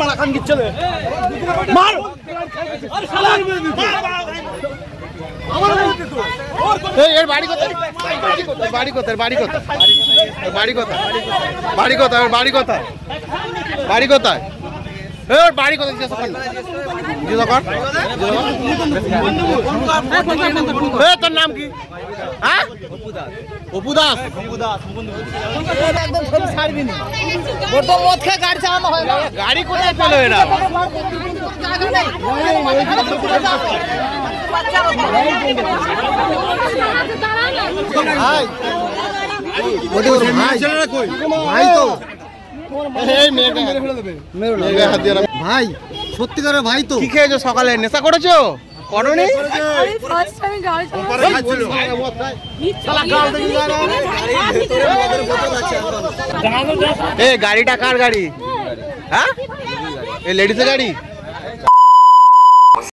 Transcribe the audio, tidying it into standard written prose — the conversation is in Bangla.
মারা খান গিচ্ছে মার এর বাড়ি কোথায় বাড়ি কোথায় বাড়ি কোথায় বাড়ি কোথায় বাড়ি কোথায় বাড়ি কোথায় বাড়ি কোথায় বাড়ি কোথায় জিজ্ঞাসা কর তোর নাম কি? হ্যাঁ অপু দাস। গাড়ি কোথায় পেলো এরা? ভাই সত্যিকারের ভাই তো কি খেয়েছো সকালে? নেশা করেছো? করনি? গাড়িটা কার গাড়ি? হ্যাঁ লেডিসের গাড়ি।